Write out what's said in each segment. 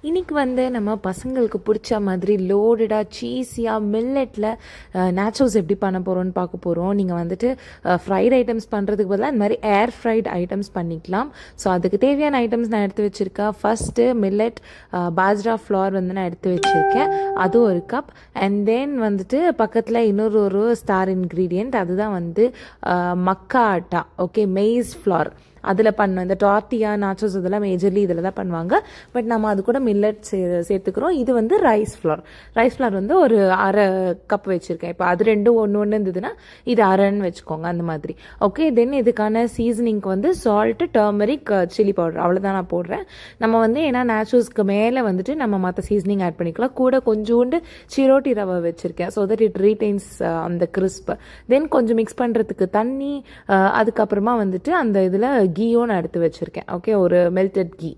இன்றைக்கி வந்து நம்ம பசங்களுக்கு பிடிச்ச மாதிரி லோடடாக சீஸியாக மில்லெட்டில் நேச்சோஸ் எப்படி பண்ண போகிறோன்னு பார்க்க போகிறோம். நீங்கள் வந்துட்டு ஃப்ரைட் ஐட்டம்ஸ் பண்ணுறதுக்கு பதிலாக இந்த மாதிரி ஏர் ஃப்ரைட் ஐட்டம்ஸ் பண்ணிக்கலாம். ஸோ அதுக்கு தேவையான ஐட்டம்ஸ் நான் எடுத்து வச்சுருக்கேன். ஃபஸ்ட்டு மில்லெட் பாஜ்ரா ஃப்ளார் வந்து நான் எடுத்து வச்சுருக்கேன், அது ஒரு கப். அண்ட் தென் வந்துட்டு பக்கத்தில் ஒரு ஸ்டார் இன்க்ரீடியண்ட், அதுதான் வந்து மக்கா ஆட்டா. ஓகே, மெய்ஸ் ஃப்ளார் அதில் பண்ணோம். இந்த டார்ட்டியா நாச்சோஸ் இதெல்லாம் மேஜர்லி இதில் தான் பண்ணுவாங்க. பட் நம்ம அது கூட மில்லட் சேர்த்துக்கிறோம். இது வந்து ரைஸ் ஃப்ளார் வந்து ஒரு அரை கப் வச்சுருக்கேன். இப்போ அது ரெண்டும் ஒன்று இருந்ததுன்னா இது அரைன்னு வச்சுக்கோங்க, அந்த மாதிரி. ஓகே, தென் இதுக்கான சீசனிங்க்கு வந்து சால்ட்டு, டர்மரிக், சில்லி பவுடர், அவ்வளோதான் நான் போடுறேன். நம்ம வந்து ஏன்னா நேச்சோஸ்க்கு மேலே வந்துட்டு நம்ம மற்ற சீசனிங் ஆட் பண்ணிக்கலாம். கூட கொஞ்சோண்டு சிரோட்டி ரவை வச்சுருக்கேன், ஸோ தட் இட் ரீடைன்ஸ் அந்த கிறிஸ்ப். தென் கொஞ்சம் மிக்ஸ் பண்ணுறதுக்கு தண்ணி, அதுக்கப்புறமா வந்துட்டு அந்த இதில் கீயும் நான் எடுத்து வச்சுருக்கேன். ஓகே, ஒரு மெல்டட் கீ.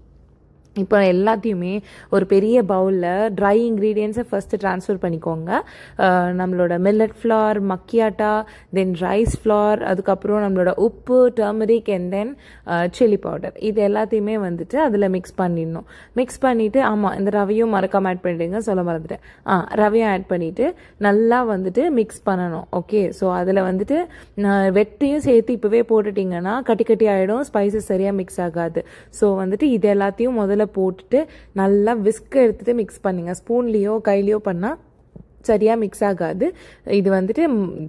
இப்போ எல்லாத்தையுமே ஒரு பெரிய பவுலில் ட்ரை இன்க்ரீடியன்ஸை ஃபஸ்ட்டு ட்ரான்ஸ்ஃபர் பண்ணிக்கோங்க. நம்மளோட மில்லட் ஃப்ளார், மக்கியாட்டா, தென் ரைஸ் ஃப்ளார், அதுக்கப்புறம் நம்மளோட உப்பு, turmeric and then chilli powder, இது எல்லாத்தையுமே வந்துட்டு அதில் மிக்ஸ் பண்ணிடணும். மிக்ஸ் பண்ணிவிட்டு, ஆமாம், இந்த ரவையும் மறக்காமல் ஆட் பண்ணிவிடுங்க, சொல்ல மறந்துட்டேன். ரவையும் ஆட் பண்ணிவிட்டு நல்லா வந்துட்டு மிக்ஸ் பண்ணணும். ஓகே, ஸோ அதில் வந்துட்டு வெட்டையும் சேர்த்து இப்போவே போட்டுட்டிங்கன்னா கட்டி ஆகிடும், ஸ்பைசஸ் சரியாக மிக்ஸ் ஆகாது. ஸோ வந்துட்டு இது எல்லாத்தையும் முதல்ல போட்டுட்டு நல்லா விஸ்க் எடுத்துட்டு மிக்ஸ் பண்ணுங்க. ஸ்பூன்லேயோ கையிலையோ பண்ணால் சரியாக மிக்ஸ் ஆகாது. இது வந்துட்டு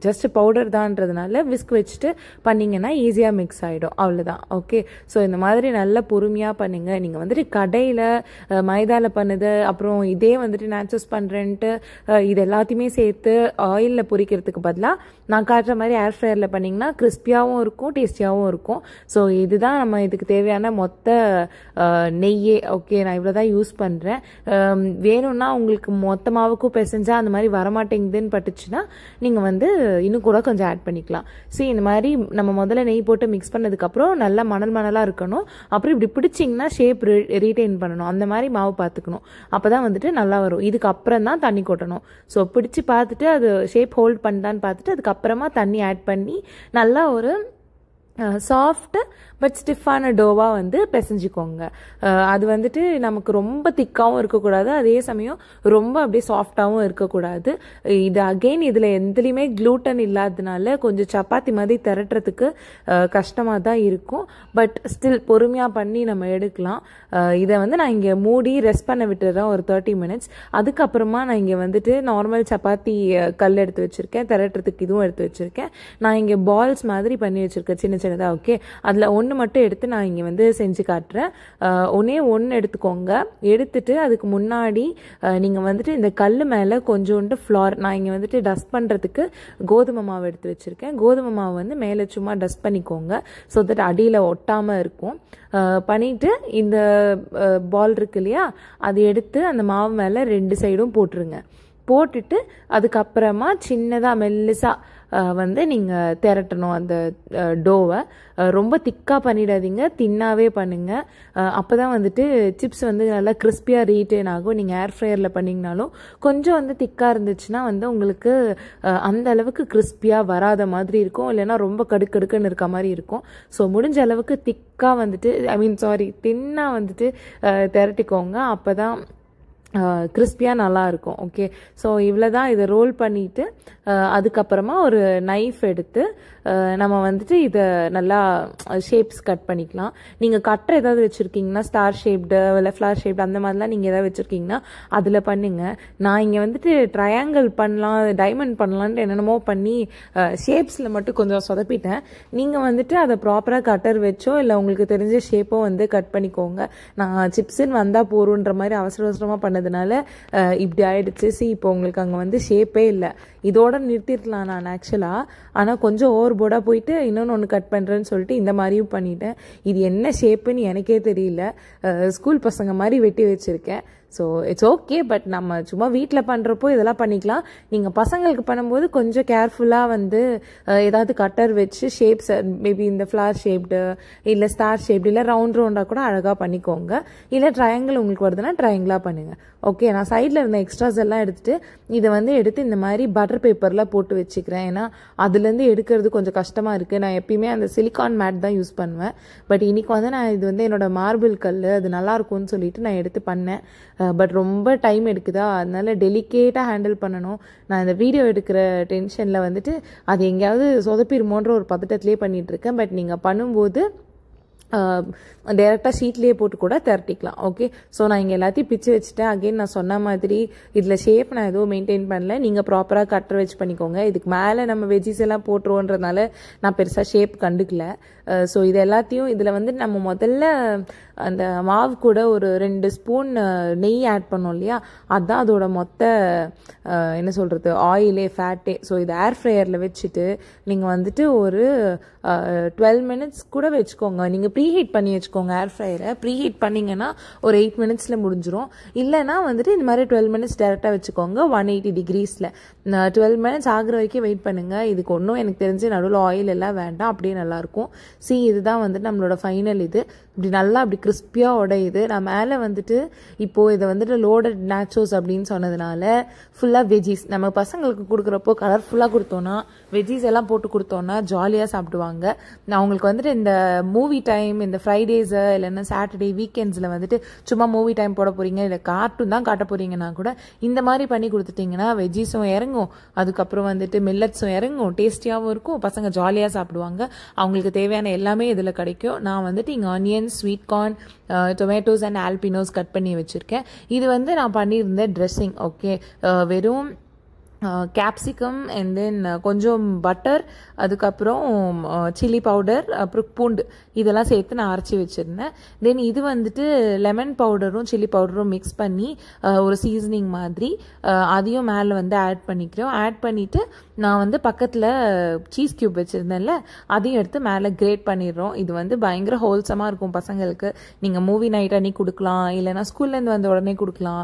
ஜஸ்ட் பவுடர் தான்றதுனால விஸ்க் வச்சுட்டு பண்ணிங்கன்னா ஈஸியாக மிக்ஸ் ஆகிடும், அவ்வளோதான். ஓகே, ஸோ இந்த மாதிரி நல்லா பொறுமையாக பண்ணுங்கள். நீங்கள் வந்துட்டு கடையில் மைதாவில் பண்ணுது, அப்புறம் இதே வந்துட்டு நேச்சோஸ் பண்ணுறேன்ட்டு இது எல்லாத்தையுமே சேர்த்து ஆயிலில் பொரிக்கிறதுக்கு பதிலாக நான் காட்டுற மாதிரி ஏர் ஃப்ரையரில் பண்ணிங்கன்னா கிறிஸ்பியாகவும் இருக்கும், டேஸ்டியாகவும் இருக்கும். ஸோ இதுதான் நம்ம இதுக்கு தேவையான மொத்த நெய்யே. ஓகே, நான் இவ்வளோ தான் யூஸ் பண்ணுறேன். வேணும்னா உங்களுக்கு மொத்த மாவுக்கும் பிசைஞ்சா அந்த மாதிரி வரமாட்டேங்குதுன்னு பட்டுச்சுன்னா நீங்கள் வந்து இன்னும் கூட கொஞ்சம் ஆட் பண்ணிக்கலாம். சரி, இந்த மாதிரி நம்ம முதல்ல நெய் போட்டு மிக்ஸ் பண்ணதுக்கப்புறம் நல்லா மணலாக இருக்கணும். அப்புறம் இப்படி பிடிச்சிங்கன்னா ஷேப் ரீட்டைன் பண்ணணும், அந்த மாதிரி மாவு பார்த்துக்கணும். அப்போ தான் வந்துட்டு நல்லா வரும். இதுக்கு அப்புறம் தான் தண்ணி கொட்டணும். ஸோ பிடிச்சி பார்த்துட்டு அது ஷேப் ஹோல்ட் பண்ணலான்னு பார்த்துட்டு அதுக்கப்புறமா தண்ணி ஆட் பண்ணி நல்லா ஒரு சாஃப்ட்டு பட் ஸ்டிஃபான டோவாக வந்து பிசைஞ்சிக்கோங்க. அது வந்துட்டு நமக்கு ரொம்ப திக்காகவும் இருக்கக்கூடாது, அதே சமயம் ரொம்ப அப்படியே சாஃப்டாகவும் இருக்கக்கூடாது. இது அகெயின் இதில் எதுலேயுமே க்ளூட்டன் இல்லாததுனால கொஞ்சம் சப்பாத்தி மாதிரி திரட்டுறதுக்கு கஷ்டமாக தான் இருக்கும். பட் ஸ்டில் பொறுமையாக பண்ணி நம்ம எடுக்கலாம். இதை வந்து நான் இங்கே மூடி ரெஸ்ட் பண்ண விட்டுறேன் ஒரு 30 மினிட்ஸ். அதுக்கப்புறமா நான் இங்கே வந்துட்டு நார்மல் சப்பாத்தி கல் எடுத்து வச்சுருக்கேன், திரட்டுறதுக்கு இதுவும் எடுத்து வச்சுருக்கேன். நான் இங்கே பால்ஸ் மாதிரி பண்ணி வச்சுருக்கேன், சின்ன சின்னதாக. ஓகே, அதில் ஒன்று மட்டும் எடுத்து நான் இங்கே வந்து செஞ்சு காட்டுறேன். ஒன்று எடுத்துக்கோங்க. எடுத்துட்டு அதுக்கு முன்னாடி நீங்கள் வந்துட்டு இந்த கல் மேலே கொஞ்சோண்டு ஃப்ளார், நான் இங்கே வந்துட்டு டஸ்ட் பண்ணுறதுக்கு கோதுமை மாவு எடுத்து வச்சுருக்கேன். கோதுமை மாவு வந்து மேலே சும்மா டஸ்ட் பண்ணிக்கோங்க, ஸோ தட் அடியில் ஒட்டாமல் இருக்கும். பண்ணிவிட்டு இந்த பால் இருக்கு இல்லையா, அது எடுத்து அந்த மாவு மேலே 2 சைடும் போட்டுருங்க. போட்டுட்டு அதுக்கப்புறமா சின்னதாக மெல்லிசாக வந்து நீங்கள் திரட்டணும் அந்த டோவை. ரொம்ப திக்காக பண்ணிடாதீங்க, தின்னாவே பண்ணுங்கள். அப்போ தான் வந்துட்டு சிப்ஸ் வந்து நல்லா கிறிஸ்பியாக ரீட்டைன் ஆகும். நீங்கள் ஏர் ஃப்ரையரில் பண்ணிங்கனாலும் கொஞ்சம் வந்து திக்காக இருந்துச்சுன்னா வந்து உங்களுக்கு அந்த அளவுக்கு கிறிஸ்பியாக வராத மாதிரி இருக்கும், இல்லைன்னா ரொம்ப கடுக்கடுக்குன்னு இருக்க மாதிரி இருக்கும். ஸோ முடிஞ்ச அளவுக்கு திக்காக வந்துட்டு தின்னாக வந்துட்டு திரட்டிக்கோங்க, அப்போ தான் கிறிஸ்பியாக நல்லாயிருக்கும். ஓகே, ஸோ இவ்வளோ தான். இதை ரோல் பண்ணிவிட்டு அதுக்கப்புறமா ஒரு நைஃப் எடுத்து நம்ம வந்துட்டு இதை நல்லா ஷேப்ஸ் கட் பண்ணிக்கலாம். நீங்கள் கட்டர் ஏதாவது வச்சுருக்கீங்கன்னா, ஸ்டார் ஷேப்டு இல்லை ஃப்ளார் ஷேப்டு அந்த மாதிரிலாம் நீங்கள் எதாவது வச்சுருக்கீங்கன்னா அதில் பண்ணுங்கள். நான் இங்கே வந்துட்டு ட்ரையாங்கிள் பண்ணலாம், டைமண்ட் பண்ணலான்ட்டு என்னென்னமோ பண்ணி ஷேப்ஸில் மட்டும் கொஞ்சம் சொதப்பிட்டேன். நீங்கள் வந்துட்டு அதை ப்ராப்பராக கட்டர் வச்சோ இல்லை உங்களுக்கு தெரிஞ்ச ஷேப்போ வந்து கட் பண்ணிக்கோங்க. நான் சிப்ஸுன்னு வந்தால் போகிறோன்ற மாதிரி அவசரமாக பண்ணதுனால இப்படி ஆயிடுச்சு. இப்போ உங்களுக்கு அங்கே வந்து ஷேப்பே இல்லை. இதோட நிறுத்திடலாம் நான் ஆக்சுவலாக, ஆனால் கொஞ்சம் ஓவர் போர்டாக போயிட்டு இன்னொன்று கட் பண்ணுறேன்னு சொல்லிட்டு இந்த மாதிரியும் பண்ணிட்டேன். இது என்ன ஷேப்புன்னு எனக்கே தெரியல. ஸ்கூல் பசங்க மாதிரி வெட்டி வச்சுருக்கேன். ஸோ இட்ஸ் ஓகே, பட் நம்ம சும்மா வீட்டில் பண்ணுறப்போ இதெல்லாம் பண்ணிக்கலாம். நீங்கள் பசங்களுக்கு பண்ணும்போது கொஞ்சம் கேர்ஃபுல்லாக வந்து ஏதாவது கட்டர் வச்சு ஷேப்ஸ், மேபி இந்த ஃப்ளார் ஷேப்டு இல்லை ஸ்டார் ஷேப்டு இல்லை ரவுண்டாக கூட அழகாக பண்ணிக்கோங்க. இல்லை ட்ரையாங்கிள் உங்களுக்கு வருதுன்னா ட்ரையாங்கிளாக பண்ணுங்கள். ஓகே, நான் சைடில் இருந்த எக்ஸ்ட்ராஸ் எல்லாம் எடுத்துகிட்டு இதை வந்து எடுத்து இந்த மாதிரி பட்டர் பேப்பரில் போட்டு வச்சுக்கிறேன். ஏன்னா அதுலேருந்து எடுக்கிறது கொஞ்சம் கஷ்டமாக இருக்குது. நான் எப்பயுமே அந்த சிலிக்கான் மேட் தான் யூஸ் பண்ணுவேன். பட் இன்றைக்கி வந்து நான் இது வந்து என்னோடய மார்பிள் கல், அது நல்லாயிருக்கும்னு சொல்லிட்டு நான் எடுத்து பண்ணேன். பட் ரொம்ப டைம் எடுக்குதா, அதனால டெலிகேட்டாக ஹேண்டில் பண்ணணும். நான் இந்த வீடியோ எடுக்கிற டென்ஷனில் வந்துட்டு அது எங்கேயாவது சொதப்பிடுமோன்ற ஒரு பதட்டத்திலே பண்ணிகிட்ருக்கேன். பட் நீங்கள் பண்ணும்போது டேரெக்டாக ஷீட்லேயே போட்டு கூட திரட்டிக்கலாம். ஓகே, ஸோ நான் இங்கே எல்லாத்தையும் பிச்சு வச்சுட்டேன். அகெயின் நான் சொன்ன மாதிரி இதில் ஷேப் நான் எதுவும் மெயின்டைன் பண்ணல. நீங்கள் ப்ராப்பராக கட்டர் வச்சு பண்ணிக்கோங்க. இதுக்கு மேலே நம்ம வெஜ்ஜிஸ் எல்லாம் போட்டுருவோன்றதுனால நான் பெருசாக ஷேப் கண்டுக்கல. ஸோ இது எல்லாத்தையும் இதில் வந்து நம்ம முதல்ல அந்த மாவு கூட ஒரு 2 ஸ்பூன் நெய் ஆட் பண்ணோம் இல்லையா, அதுதான் அதோட மொத்த என்ன சொல்கிறது ஆயிலே ஃபேட்டே. ஸோ இது ஏர் ஃப்ரையரில் வச்சுட்டு நீங்கள் வந்துட்டு ஒரு 12 மினிட்ஸ் கூட வச்சுக்கோங்க. நீங்கள் ப்ரீஹீட் பண்ணி வச்சுக்கோங்க. ஏர் ஃப்ரையரை ப்ரீஹீட் பண்ணிங்கன்னா ஒரு 8 மினிட்ஸில் முடிஞ்சிடும். இல்லைனா வந்துட்டு இந்த மாதிரி 12 மினிட்ஸ் டேரெக்டாக வச்சுக்கோங்க 180 டிகிரீஸில். 12 மினிட்ஸ் ஆகிற வரைக்கும் வெயிட் பண்ணுங்கள். இதுக்கு ஒன்றும் எனக்கு தெரிஞ்சு நடுவில் ஆயில் எல்லாம் வேண்டாம், அப்படியே நல்லாயிருக்கும். இதுதான் வந்துட்டு நம்மளோட ஃபைனல். இது இப்படி நல்லா அப்படி கிறிஸ்பியாக உடையுது. நான் மேலே வந்துட்டு இப்போது இதை வந்துட்டு லோடட் நேச்சோஸ் அப்படின்னு சொன்னதுனால ஃபுல்லாக வெஜ்ஜீஸ் நம்ம பசங்களுக்கு கொடுக்குறப்போ கலர்ஃபுல்லாக கொடுத்தோன்னா, வெஜ்ஜீஸ் எல்லாம் போட்டு கொடுத்தோன்னா ஜாலியாக சாப்பிடுவாங்க. நான் அவங்களுக்கு வந்துட்டு இந்த மூவி டைம், இந்த ஃப்ரைடேஸு இல்லைன்னா சாட்டர்டே வீக்கெண்ட்ஸில் வந்துட்டு சும்மா மூவி டைம் போட போகிறீங்க, இல்லை கார்ட்டூன் தான் காட்ட போகிறீங்கன்னா கூட இந்த மாதிரி பண்ணி கொடுத்துட்டிங்கன்னா வெஜ்ஜீஸும் இறங்கும், அதுக்கப்புறம் வந்துட்டு மில்லட்ஸும் இறங்கும், டேஸ்டியாகவும் இருக்கும், பசங்க ஜாலியாக சாப்பிடுவாங்க. அவங்களுக்கு தேவையான எல்லாமே இதில் கிடைக்கும். நான் வந்துட்டு இங்கே onion, sweet corn, tomatoes and ஆல்பினோஸ் கட் பண்ணி வச்சுருக்கேன். இது வந்து நான் பண்ணியிருந்த ட்ரெஸ்ஸிங். ஓகே, வெறும் கேப்சிகம் அண்ட் தென் கொஞ்சம் பட்டர், அதுக்கப்புறம் சில்லி பவுடர், அப்புறம் பூண்டு, இதெல்லாம் சேர்த்து நான் அரைச்சி வச்சுருந்தேன். தென் இது வந்துட்டு லெமன் பவுடரும் சில்லி பவுடரும் மிக்ஸ் பண்ணி ஒரு சீசனிங் மாதிரி அதையும் மேலே வந்து ஆட் பண்ணிக்கிறோம். ஆட் பண்ணிவிட்டு நான் வந்து பக்கத்தில் சீஸ் க்யூப் வச்சுருந்தேன்ல, அதையும் எடுத்து மேலே கிரேட் பண்ணிடுறோம். இது வந்து பயங்கர ஹோல்சமாக இருக்கும் பசங்களுக்கு. நீங்கள் மூவி நைட் அன்னைக்கு கொடுக்கலாம், இல்லைனா ஸ்கூல்லேருந்து வந்த உடனே கொடுக்கலாம்,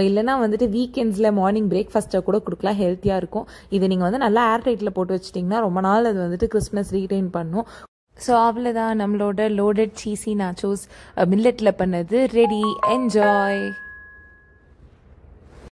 இல்லைனா வந்துட்டு வீக்கெண்ட்ஸில் மார்னிங் பிரேக்ஃபாஸ்ட்டை கூட கொடுக்கலாம். ஹெல்த்தியாக இருக்கும். இதை நீங்கள் வந்து நல்லா ஏர் டைட்டில் போட்டு வச்சிட்டிங்கன்னா ரொம்ப நாள் அது வந்துட்டு கிறிஸ்மஸ் ரீடைன் பண்ணும். ஸோ அவ்வளோதான், நம்மளோட லோடட் சீஸி நாச்சோஸ் மில்லட்டில் பண்ணது ரெடி. என்ஜாய்.